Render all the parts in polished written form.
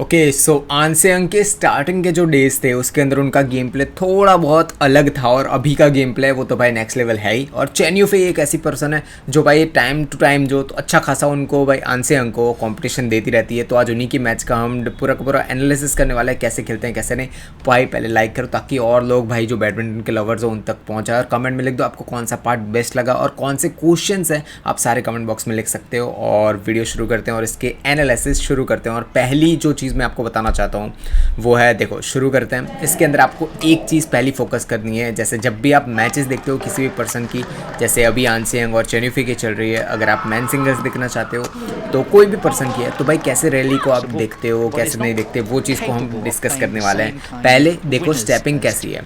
Okay so आनसेंग के starting के जो डेज थे उसके अंदर उनका गेम प्ले थोड़ा बहुत अलग था, और अभी का गेम प्ले वो तो भाई नेक्स्ट लेवल है ही। और चेन यूफई एक ऐसी पर्सन है जो भाई टाइम टू टाइम जो तो अच्छा खासा उनको भाई आनसेंग को कंपटीशन देती रहती है। तो आज उन्हीं की मैच का हम पूरा का पूरा एनालिसिस करने वाले हैं, कैसे खेलते हैं कैसे नहीं। भाई पहले लाइक करो ताकि और लोग भाई जो बैडमिंटन के लवर्स हो उन तक पहुँचाए, और कमेंट में लिख दो आपको कौन सा पार्ट बेस्ट लगा और कौन से क्वेश्चंस हैं आप सारे कमेंट बॉक्स में लिख सकते हो। और वीडियो शुरू करते हैं और इसके एनालिसिस शुरू करते हैं। और पहली जो चीज़ मैं आपको बताना चाहता हूँ वो है, देखो शुरू करते हैं। इसके अंदर आपको एक चीज़ पहली फोकस करनी है, जैसे जब भी आप मैचेस देखते हो किसी भी पर्सन की, जैसे अभी आनसेंग और चेन यूफई की चल रही है, अगर आप मैन सिंगल्स देखना चाहते हो तो कोई भी पर्सन की है, तो भाई कैसे रैली को आप देखते हो कैसे नहीं देखते वो चीज़ को हम डिस्कस करने वाले हैं। पहले देखो स्टेपिंग कैसी है।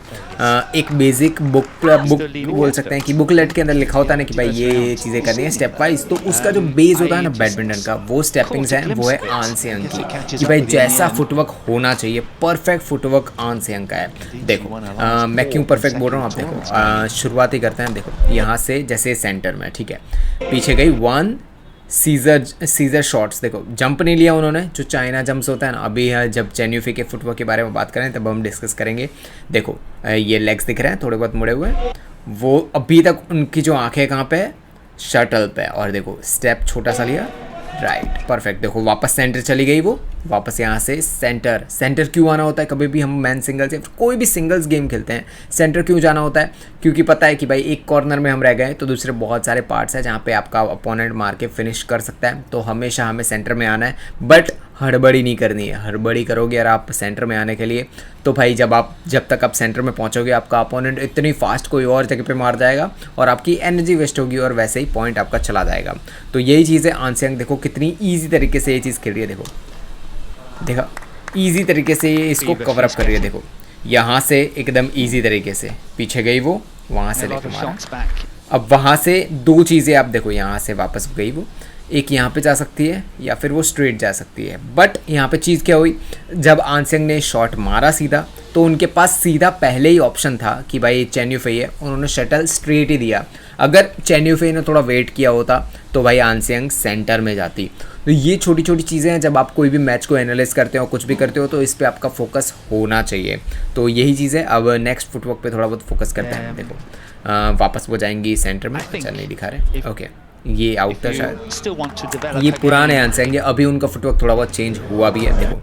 एक बेसिक बुक बोल सकते हैं कि बुकलेट के अंदर लिखा होता है ना कि भाई ये चीज़ें करनी है स्टेप वाइज, तो उसका जो बेस होता है ना बैडमिंटन का, वो स्टेपिंग्स हैं, वो है आनसेंग की कि भाई जैसा फुटवर्क होना चाहिए परफेक्ट फुटवर्क आनसेंग का है। देखो मैं क्यों परफेक्ट बोल रहा हूँ, आप देखो शुरुआत ही करते हैं। देखो यहाँ से जैसे सेंटर में, ठीक है, पीछे गई वन सीजर शॉट्स, देखो जंप नहीं लिया उन्होंने, जो चाइना जंप्स होता है ना। अभी जब चेन यूफई के फुटवर्क के बारे में बात करें तब हम डिस्कस करेंगे। देखो ये लेग्स दिख रहे हैं थोड़े बहुत मुड़े हुए, वो अभी तक उनकी जो आंखें कहाँ पे है, शटल पे। और देखो स्टेप छोटा सा लिया, राइट परफेक्ट। देखो वापस सेंटर चली गई, वो वापस यहाँ से सेंटर क्यों आना होता है कभी भी हम मैन सिंगल्स या कोई भी सिंगल्स गेम खेलते हैं, सेंटर क्यों जाना होता है, क्योंकि पता है कि भाई एक कॉर्नर में हम रह गए तो दूसरे बहुत सारे पार्ट्स हैं जहाँ पे आपका अपोनेंट मार के फिनिश कर सकता है। तो हमेशा हमें सेंटर में आना है, बट हड़बड़ी नहीं करनी है। हड़बड़ी करोगे यार आप सेंटर में आने के लिए तो भाई जब तक आप सेंटर में पहुंचोगे आपका अपोनेंट इतनी फास्ट कोई और जगह पे मार जाएगा और आपकी एनर्जी वेस्ट होगी और वैसे ही पॉइंट आपका चला जाएगा। तो यही चीज़ है आनसेंग, देखो कितनी ईजी तरीके से ये चीज़ खेल रही है। देखो ईजी तरीके से ये इसको कवर अप कर रही है। देखो यहाँ से एकदम ईजी तरीके से पीछे गई वो, वहाँ से लेकर मारा। अब वहाँ से दो चीज़ें आप देखो, यहाँ से वापस गई वो, एक यहाँ पे जा सकती है या फिर वो स्ट्रेट जा सकती है। बट यहाँ पे चीज़ क्या हुई, जब आनसेंग ने शॉट मारा सीधा तो उनके पास सीधा पहले ही ऑप्शन था कि भाई चेन यूफई है, उन्होंने शटल स्ट्रेट ही दिया। अगर चेन यूफई ने थोड़ा वेट किया होता तो भाई आनसेंग सेंटर में जाती। तो ये छोटी छोटी चीज़ें हैं, जब आप कोई भी मैच को एनालाइज करते हो कुछ भी करते हो तो इस पर आपका फोकस होना चाहिए। तो यही चीज़ है। अब नेक्स्ट फुटवर्क पे थोड़ा बहुत फोकस करते हैं। देखो वापस वो जाएंगी सेंटर में, अच्छा नहीं दिखा रहे, ओके ये आउट था शायद, ये पुराने आनसेंग है, अभी उनका फुटवर्क थोड़ा बहुत चेंज हुआ भी है। देखो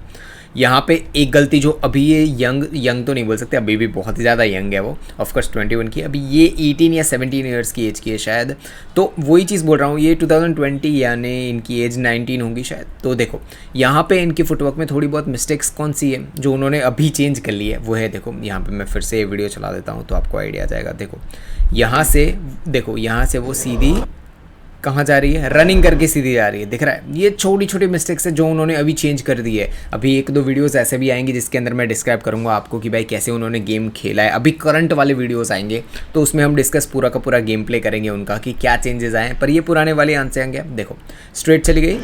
यहाँ पे एक गलती जो अभी ये यंग तो नहीं बोल सकते, अभी भी बहुत ही ज़्यादा यंग है वो, ऑफकोर्स 21 की, अभी ये 18 या 17 ईयर्स की एज की है शायद। तो वही चीज़ बोल रहा हूँ, ये 2020 यानी इनकी एज 19 होगी शायद। तो देखो यहाँ पे इनकी फुटवर्क में थोड़ी बहुत मिस्टेक्स कौन सी है जो उन्होंने अभी चेंज कर ली है, वो है देखो यहाँ पर मैं फिर से वीडियो चला देता हूँ तो आपको आइडिया आ जाएगा। देखो यहाँ से, देखो यहाँ से वो सीधी कहाँ जा रही है, रनिंग करके सीधी जा रही है, दिख रहा है। ये छोटी छोटी मिस्टेक्स है जो उन्होंने अभी चेंज कर दी है। अभी एक दो वीडियोस ऐसे भी आएंगे जिसके अंदर मैं डिस्क्राइब करूंगा आपको कि भाई कैसे उन्होंने गेम खेला है। अभी करंट वाले वीडियोस आएंगे तो उसमें हम डिस्कस पूरा का पूरा गेम प्ले करेंगे उनका कि क्या चेंजेस आए हैं। पर ये पुराने वाले आनसेंग है, देखो स्ट्रेट चली गई।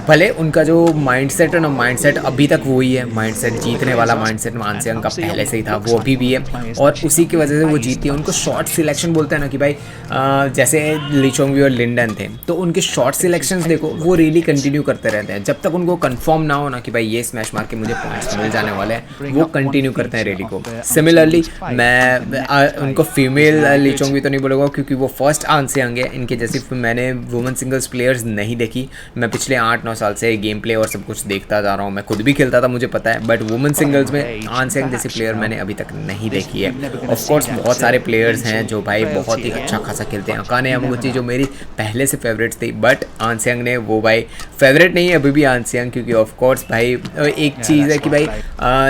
भले उनका जो माइंडसेट है ना, माइंडसेट अभी तक वही है, माइंडसेट जीतने वाला माइंडसेट आनसेंग का पहले से ही था, वो अभी भी है और उसी की वजह से वो जीती है। उनको शॉर्ट सिलेक्शन बोलते हैं ना कि भाई जैसे ली चोंगवी और लिंडन थे तो उनके शॉर्ट सिलेक्शंस देखो वो रियली कंटिन्यू करते रहते हैं जब तक उनको कंफर्म ना हो ना कि भाई ये स्मैश मार के मुझे पॉइंट्स मिल जाने वाले हैं, वो कंटिन्यू करते हैं रैली को। सिमिलरली मैं उनको फीमेल ली चोंगवी तो नहीं बोलूँगा क्योंकि वो फर्स्ट आनसेंग है, इनके जैसी मैंने वुमेन सिंगल्स प्लेयर्स नहीं देखी। मैं पिछले 8-9 साल से गेम प्ले और सब कुछ देखता जा रहा हूँ, मैं खुद भी खेलता था मुझे पता है, बट वुमेन सिंगल्स में आनसेंग जैसी प्लेयर मैंने अभी तक नहीं देखी है। ऑफ कोर्स बहुत सारे प्लेयर्स हैं जो भाई बहुत ही अच्छा खासा खेलते हैं। अकाने यामागुची जो मेरी पहले से फेवरेट्स थी, बट आनसेंग ने वो भाई फेवरेट नहीं है अभी भी आनसेंग, क्योंकि ऑफ कोर्स भाई एक चीज़ है कि भाई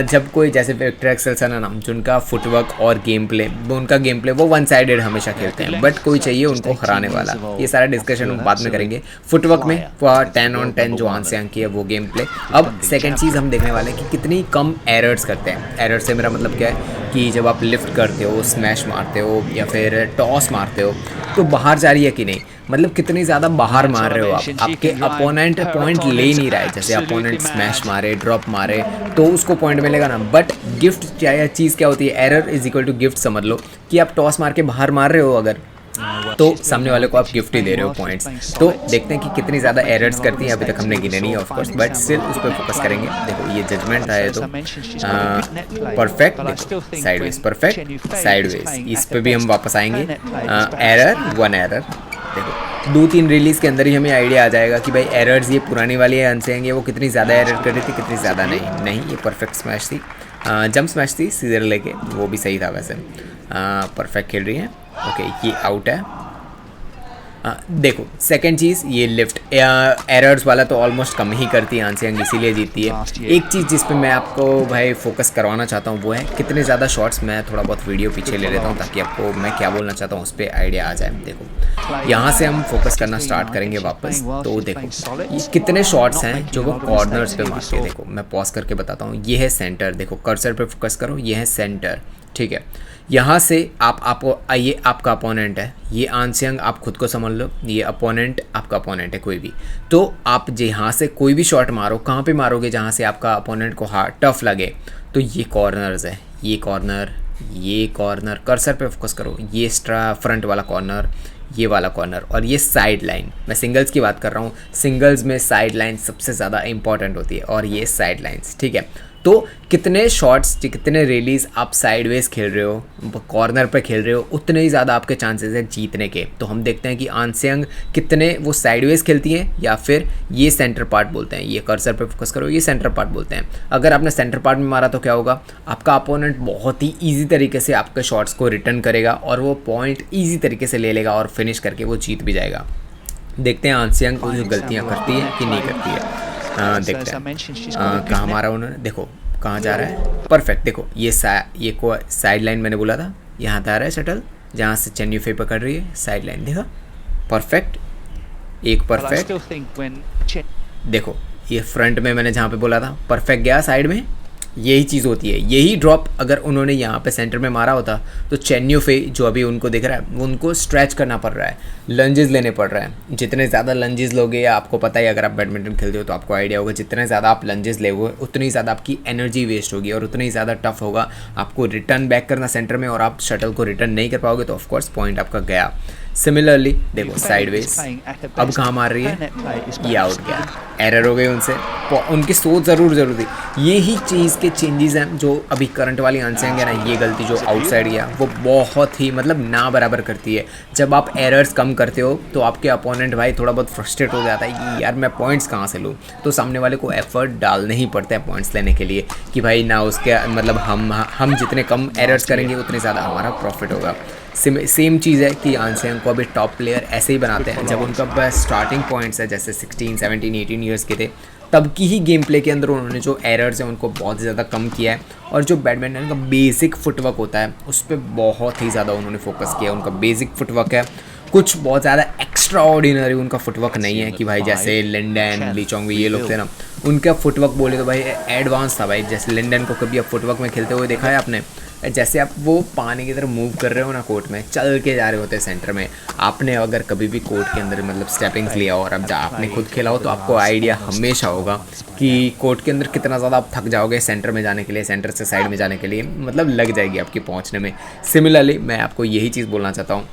जब कोई जैसे विक्टर एक्सेल्सन है ना, जिनका फुटवर्क और गेम प्ले वो वन साइडेड हमेशा खेलते हैं, बट कोई चाहिए उनको हराने वाला। ये सारा डिस्कशन हम बाद में करेंगे। फुटवर्क में 10 on 10 जो आनसेंग की है वो गेम प्ले। अब सेकंड चीज़ हम देखने वाले हैं कि कितनी कम एरर्स करते हैं। एरर से मेरा मतलब क्या है कि जब आप लिफ्ट करते हो, स्मैश मारते हो या फिर टॉस मारते हो तो बाहर जा रही है कि नहीं, मतलब कितनी ज़्यादा बाहर मार रहे हो आप, आपके अपोनेंट पॉइंट ले नहीं रहा है। जैसे अपोनेंट स्मैश मारे, ड्रॉप मारे तो उसको पॉइंट मिलेगा ना, बट गिफ्ट क्या चीज़ क्या होती है, error is equal to gift समझ लो कि आप टॉस मार के बाहर मार रहे हो अगर तो सामने वाले को आप गिफ्ट ही दे रहे हो पॉइंट्स। तो देखते हैं कि कितनी ज़्यादा एरर्स करती हैं, अभी तक हमने गिने नहीं है ऑफकोर्स, बट स्टिल उस पर फोकस करेंगे। देखो ये जजमेंट था, ये तो परफेक्ट, देखो साइडवेज परफेक्ट, साइडवेज इस पर भी हम वापस आएंगे। Error, 1 error. देखो 2-3 रिलीज़ के अंदर ही हमें आइडिया आ जाएगा कि भाई एरर्स ये पुरानी वाली अनसेंग है वो कितनी ज़्यादा एरर कर रही थी, कितनी ज़्यादा नहीं, ये परफेक्ट स्मैश थी, जंप स्मैश थी सीजर लेके, वो भी सही था वैसे। परफेक्ट खेल रही है। ओके ये आउट है। देखो सेकंड चीज़ ये लिफ्ट एरर्स वाला तो ऑलमोस्ट कम ही करती है आंसियांग, इसीलिए जीतती है। एक चीज़ जिस पे मैं आपको भाई फोकस करवाना चाहता हूँ वो है कितने ज़्यादा शॉट्स। मैं थोड़ा बहुत वीडियो पीछे ले लेता हूँ ताकि आपको मैं क्या बोलना चाहता हूँ उस पर आइडिया आ जाए। देखो यहाँ से हम फोकस करना स्टार्ट करेंगे वापस। तो देखो ये कितने शॉट्स हैं जो वो कॉर्नर्स पे मारते हैं। देखो मैं पॉज करके बताता हूँ, ये है सेंटर, देखो कर्सर पे फोकस करो, ये है सेंटर, ठीक है। यहाँ से आपको ये आपका अपोनेंट है, ये आंसियांग आप खुद को समझ लो, ये अपोनेंट आपका अपोनेंट है कोई भी। तो आप यहाँ से कोई भी शॉट मारो, कहाँ पे मारोगे जहाँ से आपका अपोनेंट को टफ लगे। तो ये कॉर्नर्स है, ये कॉर्नर, कर्सर पे फोकस करो, ये फ्रंट वाला कॉर्नर, ये वाला कॉर्नर और ये साइड लाइन। मैं सिंगल्स की बात कर रहा हूँ, सिंगल्स में साइड लाइन सबसे ज़्यादा इंपॉर्टेंट होती है और ये साइड लाइन्स, ठीक है। तो कितने शॉट्स, कितने रिलीज आप साइडवेज खेल रहे हो, कॉर्नर पे खेल रहे हो, उतने ही ज़्यादा आपके चांसेस है जीतने के। तो हम देखते हैं कि आंसियांग कितने वो साइडवेज खेलती हैं या फिर ये सेंटर पार्ट बोलते हैं, ये कर्सर पे फोकस करो, ये सेंटर पार्ट बोलते हैं। अगर आपने सेंटर पार्ट में मारा तो क्या होगा, आपका अपोनेंट बहुत ही ईजी तरीके से आपके शॉट्स को रिटर्न करेगा और वो पॉइंट ईजी तरीके से ले लेगा और फिनिश करके वो जीत भी जाएगा। देखते हैं आंसियांग को जो गलतियाँ करती है कि नहीं करती है। देखते हैं कहाँ मारा उन्होंने, देखो कहाँ जा रहा है, परफेक्ट। देखो ये साइड लाइन मैंने बोला था, यहाँ पे आ रहा है शटल, जहाँ से चेन यूफे पकड़ रही है, साइड लाइन देखा, परफेक्ट, एक परफेक्ट। देखो ये फ्रंट में मैंने जहाँ पे बोला था परफेक्ट गया साइड में, यही चीज़ होती है। यही ड्रॉप अगर उन्होंने यहाँ पे सेंटर में मारा होता तो चेन यूफे जो अभी उनको दिख रहा है उनको स्ट्रेच करना पड़ रहा है, लंजेस लेने पड़ रहा है। जितने ज़्यादा लंजेस लोगे, आपको पता है अगर आप बैडमिंटन खेलते हो तो आपको आइडिया होगा, जितने ज़्यादा आप लंजेस लोगे उतनी ज़्यादा आपकी एनर्जी वेस्ट होगी और उतनी ज़्यादा टफ होगा आपको रिटर्न बैक करना सेंटर में, और आप शटल को रिटर्न नहीं कर पाओगे तो ऑफकोर्स पॉइंट आपका गया। सिमिलरली देखो साइडवेज अब कहाँ मार रही है, ये आउट गया, एरर हो गई उनसे, उनकी सोच ज़रूर थी। यही चीज़ के चेंजेस हैं जो अभी करंट वाली आंसियांग है ना, ये गलती जो आउटसाइड गया वो बहुत ही मतलब ना बराबर करती है। जब आप एरर्स कम करते हो तो आपके अपोनेंट भाई थोड़ा बहुत फ्रस्ट्रेट हो जाता है कि यार मैं पॉइंट्स कहाँ से लूँ, तो सामने वाले को एफर्ट डालने ही पड़ते हैं पॉइंट्स लेने के लिए कि भाई ना उसके मतलब हम जितने कम एरर्स करेंगे उतने ज़्यादा हमारा प्रॉफिट होगा। सेम चीज़ है कि आंसियांग को अभी टॉप प्लेयर ऐसे ही बनाते हैं जब उनका स्टार्टिंग पॉइंट्स है जैसे 16, 17, 18 ईयर्स के थे, तब की ही गेम प्ले के अंदर उन्होंने जो एरर्स हैं उनको बहुत ज़्यादा कम किया है और जो बैडमिंटन का बेसिक फुटवर्क होता है उस पर बहुत ही ज़्यादा उन्होंने फोकस किया। उनका बेसिक फुटवर्क है, कुछ बहुत ज़्यादा एक्स्ट्रा ऑर्डिनरी उनका फुटवर्क नहीं है कि भाई जैसे लिंडन, ली चोंगवी ये लोग थे ना, उनका फुटवर्क बोले तो भाई एडवांस था भाई। जैसे लिंडन को कभी आप फुटवर्क में खेलते हुए देखा है आपने, जैसे आप वो पानी की तरफ मूव कर रहे हो ना कोर्ट में, चल के जा रहे होते हैं सेंटर में, आपने अगर कभी भी कोर्ट के अंदर मतलब स्टेपिंग्स लिया हो और अब आपने खुद खेला हो तो आपको आइडिया हमेशा होगा कि कोर्ट के अंदर कितना ज़्यादा आप थक जाओगे सेंटर में जाने के लिए, सेंटर से साइड में जाने के लिए, मतलब लग जाएगी आपकी पहुंचने में। सिमिलरली मैं आपको यही चीज़ बोलना चाहता हूँ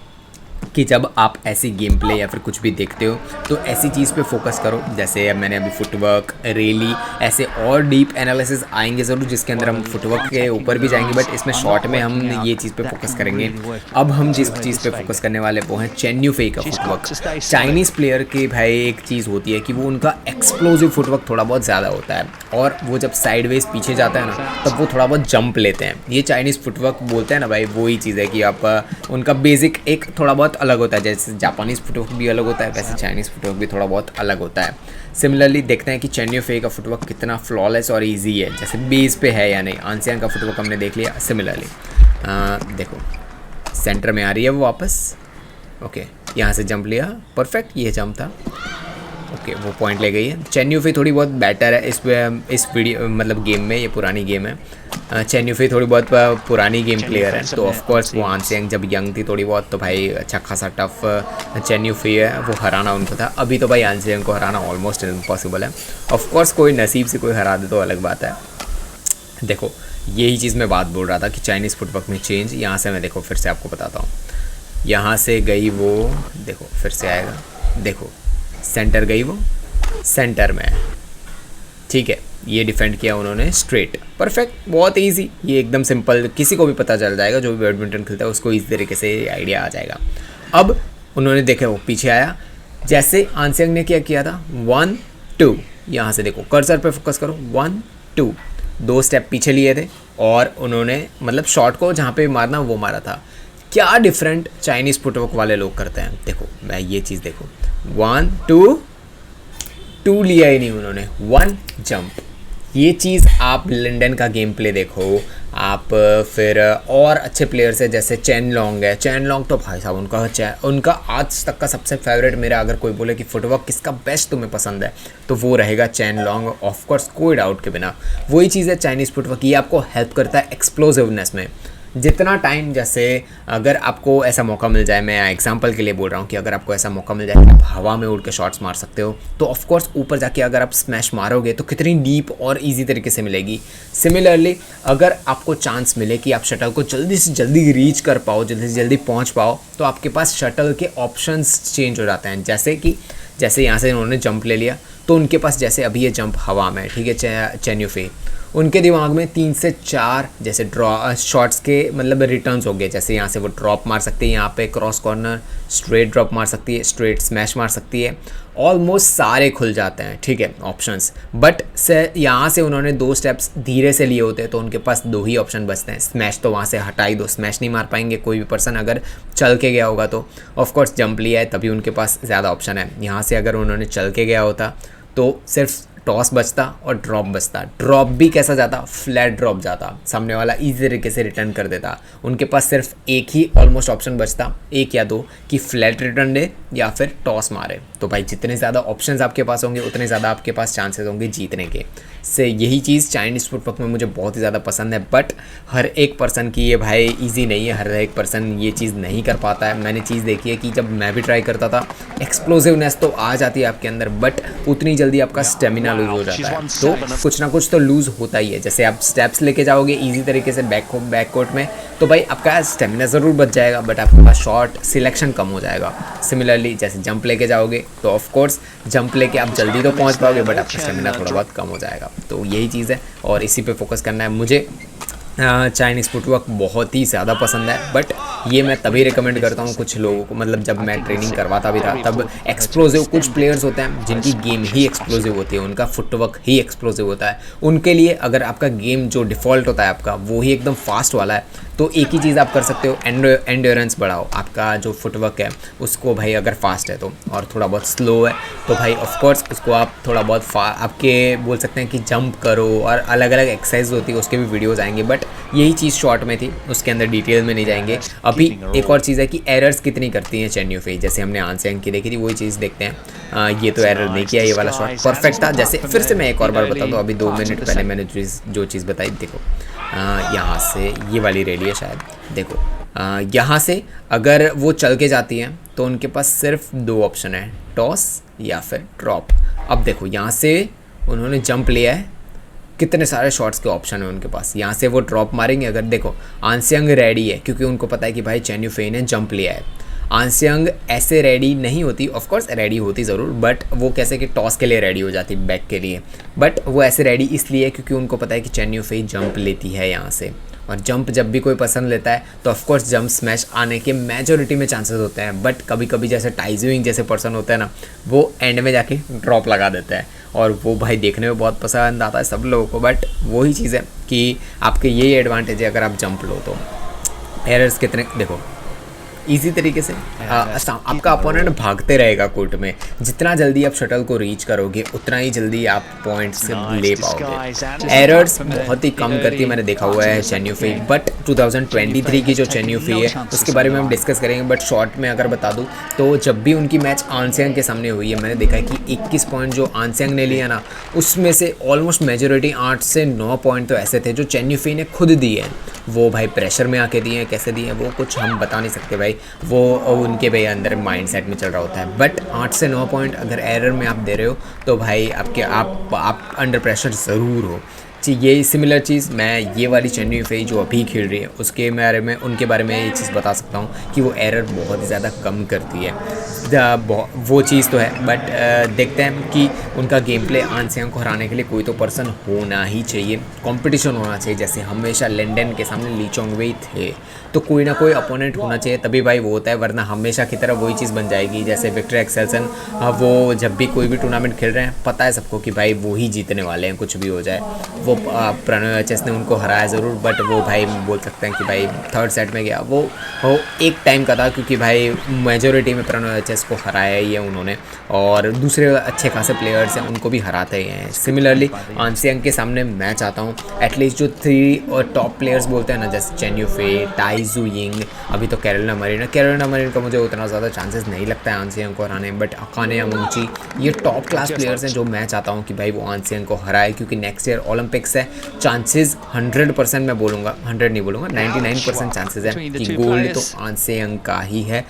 कि जब आप ऐसी गेम प्ले या फिर कुछ भी देखते हो तो ऐसी चीज़ पे फोकस करो। जैसे अब मैंने अभी फुटवर्क, रेली, ऐसे और डीप एनालिसिस आएंगे ज़रूर जिसके अंदर हम फुटवर्क के ऊपर भी जाएंगे, बट इसमें शॉर्ट में हम ये चीज़ पे फोकस करेंगे। अब हम जिस चीज़ पे फोकस करने वाले वो हैं चेन यूफे का फुटवर्क। चाइनीज़ प्लेयर की भाई एक चीज़ होती है कि वो उनका एक्सप्लोसिव फुटवर्क थोड़ा बहुत ज़्यादा होता है और वो जब साइडवेज पीछे जाता है ना तब वो थोड़ा बहुत जंप लेते हैं। ये चाइनीज़ फुटवर्क बोलते हैं ना भाई, वही चीज़ है कि आप उनका बेसिक एक थोड़ा बहुत अलग होता है। जैसे जापानीज़ फुटवर्क भी अलग होता है वैसे चाइनीज़ फुटवर्क भी थोड़ा बहुत अलग होता है। सिमिलरली देखते हैं कि चेन यूफे का फुटवर्क कितना फ्लॉलेस और इजी है, जैसे बेस पे है या नहीं। आंसियांग का फुटवर्क हमने देख लिया। सिमिलरली देखो सेंटर में आ रही है वो वापस, ओके यहाँ से जंप लिया, परफेक्ट, ये जंप था, ओके वो पॉइंट ले गई है। चेन यूफे थोड़ी बहुत बेटर है इस वीडियो मतलब गेम में, ये पुरानी गेम है। चेन यूफे थोड़ी बहुत पुरानी गेम प्लेयर है तो ऑफकोर्स वो आंसियांग जब यंग थी थोड़ी बहुत तो भाई अच्छा खासा टफ चेन यूफे है वो हराना उनको था। अभी तो भाई आंसियांग को हराना ऑलमोस्ट इम्पॉसिबल है। ऑफकोर्स कोई नसीब से कोई हरा दे तो अलग बात है। देखो यही चीज़ मैं बात बोल रहा था कि चाइनीज़ फुटवर्क में चेंज, यहाँ से मैं देखो फिर से आपको बताता हूँ। यहाँ से गई वो, देखो फिर से आएगा, देखो सेंटर गई वो, सेंटर में है, ठीक है। ये डिफेंड किया उन्होंने स्ट्रेट, परफेक्ट, बहुत इजी, ये एकदम सिंपल, किसी को भी पता चल जाएगा जो भी बैडमिंटन खेलता है उसको इस तरीके से आइडिया आ जाएगा। अब उन्होंने देखे वो पीछे आया, जैसे आंसियांग ने क्या किया था 1 2, यहाँ से देखो कर्सर पे फोकस करो, 1 2, 2 स्टेप पीछे लिए थे और उन्होंने मतलब शॉट को जहाँ पे मारना वो मारा था। क्या डिफरेंट चाइनीज़ फुटवर्क वाले लोग करते हैं, देखो मैं ये चीज़ देखो, 1 2 2 लिया ही नहीं उन्होंने, 1 जंप। ये चीज़ आप लंदन का गेम प्ले देखो, आप फिर और अच्छे प्लेयर्स है जैसे चेन लॉन्ग है, चेन लॉन्ग तो भाई साहब उनका आज तक का सबसे फेवरेट, मेरा अगर कोई बोले कि फुटवर्क किसका बेस्ट तुम्हें पसंद है तो वो रहेगा चेन लॉन्ग, ऑफ कोर्स कोई डाउट के बिना। वही चीज़ है चाइनीज़ फुटवर्क, ये आपको हेल्प करता है एक्सप्लोसिवनेस में। जितना टाइम, जैसे अगर आपको ऐसा मौका मिल जाए, मैं एग्जांपल के लिए बोल रहा हूँ कि अगर आपको ऐसा मौका मिल जाए कि आप हवा में उड़ के शॉट्स मार सकते हो तो ऑफ कोर्स ऊपर जाके अगर आप स्मैश मारोगे तो कितनी डीप और इजी तरीके से मिलेगी। सिमिलरली अगर आपको चांस मिले कि आप शटल को जल्दी से जल्दी रीच कर पाओ, जल्दी से जल्दी पहुँच पाओ, तो आपके पास शटल के ऑप्शंस चेंज हो जाते हैं। जैसे यहाँ से उन्होंने जंप ले लिया तो उनके पास जैसे अभी ये जंप हवा में, ठीक है, चेन युफई, उनके दिमाग में 3 से 4 जैसे शॉट्स के मतलब रिटर्न्स हो गए। जैसे यहाँ से वो ड्रॉप मार सकती है, यहाँ पे क्रॉस कॉर्नर, स्ट्रेट ड्रॉप मार सकती है, स्ट्रेट स्मैश मार सकती है, ऑलमोस्ट सारे खुल जाते हैं, ठीक है, ऑप्शंस। बट से यहाँ से उन्होंने 2 स्टेप्स धीरे से लिए होते हैं तो उनके पास 2 ही ऑप्शन बचते हैं। स्मैश तो वहाँ से हटा ही दो, स्मैश नहीं मार पाएंगे कोई भी पर्सन अगर चल के गया होगा तो। ऑफकोर्स जंप लिया है तभी उनके पास ज़्यादा ऑप्शन है। यहाँ से अगर उन्होंने चल के गया होता तो सिर्फ टॉस बचता और ड्रॉप बचता। ड्रॉप भी कैसा जाता, फ्लैट ड्रॉप जाता, सामने वाला इजी तरीके से रिटर्न कर देता। उनके पास सिर्फ एक ही ऑलमोस्ट ऑप्शन बचता, 1 या 2, कि फ्लैट रिटर्न दे या फिर टॉस मारे। तो भाई जितने ज़्यादा ऑप्शंस आपके पास होंगे उतने ज़्यादा आपके पास चांसेस होंगे जीतने के। से यही चीज़ चाइनीज़ फुटवर्क में मुझे बहुत ही ज़्यादा पसंद है। बट हर एक पर्सन की ये भाई ईजी नहीं है, हर एक पर्सन ये चीज़ नहीं कर पाता है। मैंने चीज़ देखी है कि जब मैं भी ट्राई करता था, एक्सप्लोसिवनेस तो आ जाती है आपके अंदर, बट उतनी जल्दी आपका स्टेमिना लूज हो जाता है। तो कुछ ना कुछ तो लूज़ होता ही है। जैसे आप स्टेप्स लेके जाओगे ईजी तरीके से बैक कोर्ट में तो भाई आपका स्टेमिना ज़रूर बच जाएगा, बट आपके पास शॉट सिलेक्शन कम हो जाएगा। सिमिलरली जैसे जंप लेके जाओगे तो ऑफ कोर्स जंप लेके आप जल्दी तो पहुंच पाओगे, बट आपका स्टेमिना थोड़ा बहुत कम हो जाएगा। तो यही चीज़ है और इसी पे फोकस करना है। मुझे चाइनीज़ फुटवर्क बहुत ही ज़्यादा पसंद है, बट ये मैं तभी रिकमेंड करता हूँ कुछ लोगों को, मतलब जब मैं ट्रेनिंग करवाता भी था तब एक्सप्लोसिव कुछ प्लेयर्स होते हैं जिनकी गेम ही एक्सप्लोसिव होती है, उनका फुटवर्क ही एक्सप्लोसिव होता है। उनके लिए अगर आपका गेम जो डिफ़ॉल्ट होता है आपका वो ही एकदम फास्ट वाला है तो एक ही चीज़ आप कर सकते हो, एंड्योरेंस बढ़ाओ। आपका जो फुटवर्क है उसको भाई अगर फास्ट है तो, और थोड़ा बहुत स्लो है तो भाई ऑफकोर्स उसको आप थोड़ा बहुत आपके बोल सकते हैं कि जंप करो, और अलग अलग एक्सरसाइज होती है उसके भी वीडियोज़ आएंगे। बट यही चीज़ शॉर्ट में थी, उसके अंदर डिटेल में नहीं जाएंगे। अभी एक और चीज़ है कि एरर्स कितनी करती हैं चेन युफई, जैसे हमने आंसियांग की देखी थी वही चीज़ देखते हैं। ये तो एरर नहीं किया, ये वाला शॉट परफेक्ट था। जैसे फिर से मैं एक और बार बता दूँ, अभी 2 मिनट पहले मैंने जो चीज़ बताई, देखो यहाँ से ये वाली रेडी है शायद, देखो यहाँ से अगर वो चल के जाती हैं तो उनके पास सिर्फ 2 ऑप्शन है, टॉस या फिर ड्रॉप। अब देखो यहाँ से उन्होंने जंप लिया है, कितने सारे शॉट्स के ऑप्शन है उनके पास। यहाँ से वो ड्रॉप मारेंगे, अगर देखो आंसियांग रेडी है क्योंकि उनको पता है कि भाई चेन युफई ने जंप लिया है। आंसियांग ऐसे रेडी नहीं होती, ऑफ कोर्स रेडी होती ज़रूर, बट वो कैसे कि टॉस के लिए रेडी हो जाती बैक के लिए, बट वो ऐसे रेडी इसलिए क्योंकि उनको पता है कि चेन युफई जंप लेती है यहाँ से। और जंप जब भी कोई पसंद लेता है तो ऑफकोर्स जंप स्मैश आने के मेजोरिटी में चांसेस होते हैं, बट कभी कभी जैसे टाइजुइंग जैसे पर्सन होता है ना, वो एंड में जाके ड्रॉप लगा देता है और वो भाई देखने में बहुत पसंद आता है सब लोगों को। बट वही चीज़ है कि आपके यही एडवांटेज है अगर आप जंप लो तो। एरर्स कितने देखो, इजी तरीके से आपका अपोनेंट भागते रहेगा कोर्ट में, जितना जल्दी आप शटल को रीच करोगे उतना ही जल्दी आप पॉइंट्स ले पाओगे। एरर्स बहुत ही कम करती है, मैंने देखा हुआ है चेन युफई। बट 2023 की जो चेन युफई है उसके बारे में हम डिस्कस करेंगे, बट शॉर्ट में अगर बता दूं तो जब भी उनकी मैच आंसियांग के सामने हुई है मैंने देखा है कि 21 पॉइंट जो आंसियांग ने लिया ना, उसमें से ऑलमोस्ट मेजोरिटी 8 से 9 पॉइंट तो ऐसे थे जो चेन युफई ने खुद दिए हैं। वो भाई प्रेशर में आके दिए हैं, कैसे दिए हैं वो कुछ हम बता नहीं सकते भाई, वो उनके भाई अंदर माइंडसेट में चल रहा होता है। बट 8 से 9 पॉइंट अगर एरर में आप दे रहे हो तो भाई आप अंडर प्रेशर ज़रूर हो। ये सिमिलर चीज़ मैं ये वाली चेन्नई एफए जो अभी खेल रही है उसके बारे में, उनके बारे में ये चीज़ बता सकता हूँ कि वो एरर बहुत ही ज़्यादा कम करती है। वो चीज़ तो है, बट देखते हैं कि उनका गेम प्ले आनसियांग को हराने के लिए कोई तो पर्सन होना ही चाहिए, कंपटीशन होना चाहिए। जैसे हमेशा लंदन के सामने ली चोंगवेई थे, तो कोई ना कोई अपोनेंट होना चाहिए, तभी भाई वो होता है, वरना हमेशा की तरह वही चीज़ बन जाएगी। जैसे विक्टर एक्सेल्सन, वो जब भी कोई भी टूर्नामेंट खेल रहे हैं पता है सबको कि भाई वो ही जीतने वाले हैं, कुछ भी हो जाए। वो प्रणय एचएस ने उनको हराया ज़रूर, बट वो भाई बोल सकते हैं कि भाई थर्ड सेट में गया वो एक टाइम का था, क्योंकि भाई मेजोरिटी में प्रणय एचएस को हराया ही है उन्होंने, और दूसरे अच्छे खासे प्लेयर्स हैं उनको भी हराते ही हैं। सिमिलरली आनसियांग के सामने मैं चाहता हूँ एटलीस्ट जो 3 और टॉप प्लेयर्स बोलते हैं ना, जैसे चेन युफे, ताई जू यिंग, अभी तो कैरोलिना मरीन का मुझे उतना ज़्यादा चांसेस नहीं लगता है आनसियांग को हराने, बट अकाने यामागुची, ये टॉप क्लास प्लेयर्स हैं जो मैं चाहता हूँ कि भाई वो आनसियांग को हराए, क्योंकि नेक्स्ट ईयर ओलंपिक्स है। चांसेस 100% मैं बोलूँगा, 100 नहीं बोलूँगा, 99% चांसेस है कि गोल्ड तो आनसियांग का ही है।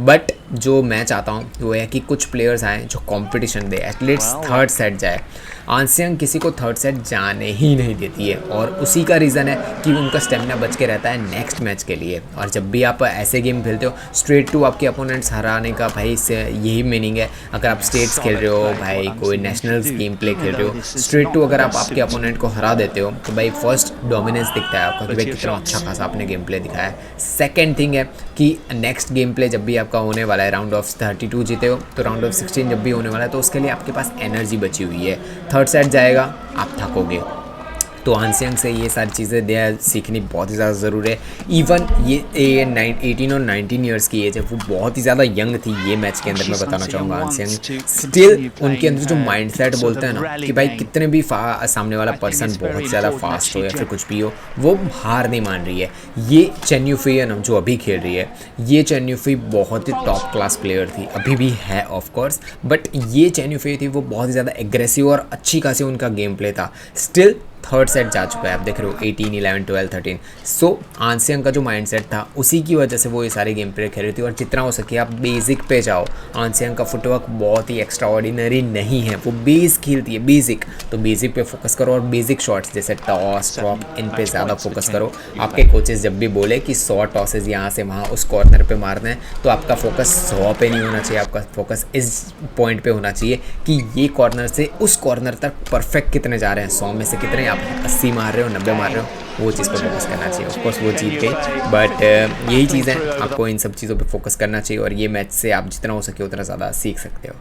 बट जो मैं चाहता हूँ वो है कि कुछ प्लेयर्स आए जो कंपटीशन दे, एटलीस्ट थर्ड सेट जाए। आनसियांग किसी को थर्ड सेट जाने ही नहीं देती है, और उसी का रीज़न है कि उनका स्टेमिना बच के रहता है नेक्स्ट मैच के लिए। और जब भी आप ऐसे गेम खेलते हो स्ट्रेट टू आपके अपोनेंट्स हराने का, भाई इससे यही मीनिंग है। अगर आप स्टेट्स खेल रहे हो, भाई कोई नेशनल्स गेम प्ले खेल रहे हो, स्ट्रेट टू अगर आप आपके अपोनेंट को हरा देते हो तो भाई फर्स्ट डोमिनेंस दिखता है आपका कि भाई कितना अच्छा खासा आपने गेम प्ले दिखाया है। सेकेंड थिंग है कि नेक्स्ट गेम प्ले जब भी आपका होने वाला है, राउंड ऑफ 32 जीते हो तो राउंड ऑफ 16 जब भी होने वाला है, तो उसके लिए आपके पास एनर्जी बची हुई है। थर्ड सेट जाएगा आप थकोगे, तो आनसियांग से ये सारी चीज़ें सीखनी बहुत ही ज़्यादा ज़रूरी है। इवन ये 18 और 19 ईयर्स की एज है, वो बहुत ही ज़्यादा यंग थी ये मैच के अंदर, मैं बताना चाहूँगा। आनसियांग स्टिल उनके अंदर जो माइंडसेट बोलते हैं ना कि भाई कितने भी सामने वाला पर्सन बहुत ज़्यादा फास्ट हो या फिर कुछ भी हो, वो हार नहीं मान रही है। ये चेन युफे है ना जो अभी खेल रही है, ये चेन युफे बहुत ही टॉप क्लास प्लेयर थी, अभी भी है ऑफ कोर्स, बट ये चेन युफे थी वो बहुत ही ज़्यादा एग्रेसिव और अच्छी खासी उनका गेम प्ले था। स्टिल थर्ड सेट जा चुका है, आप देख रहे हो 18, 11, 12, 13। सो आनसियांग का जो माइंडसेट था उसी की वजह से वो ये सारे गेम प्ले खेल रही थी, और जितना हो सके आप बेसिक पे जाओ। आनसियांग का फुटवर्क बहुत ही एक्स्ट्रा ऑर्डिनरी नहीं है, वो बेस खेलती है बेसिक, तो बेसिक पे फोकस करो और बेसिक शॉट्स जैसे टॉस ड्रॉप इन पे ज़्यादा फोकस करो। आपके कोचेस जब भी बोले कि 100 टॉसेज यहाँ से वहाँ उस कॉर्नर पे मारना है, तो आपका फोकस 100 पे नहीं होना चाहिए, आपका फोकस इस पॉइंट पे होना चाहिए कि ये कॉर्नर से उस कॉर्नर तक परफेक्ट कितने जा रहे हैं, 100 में से कितने आप 80 मार रहे हो, 90 मार रहे हो, वो चीज़ पर फोकस करना चाहिए। ऑफ कोर्स वो जीत गई, बट यही चीज़ है, आपको इन सब चीज़ों पे फोकस करना चाहिए, और ये मैच से आप जितना हो सके उतना ज़्यादा सीख सकते हो।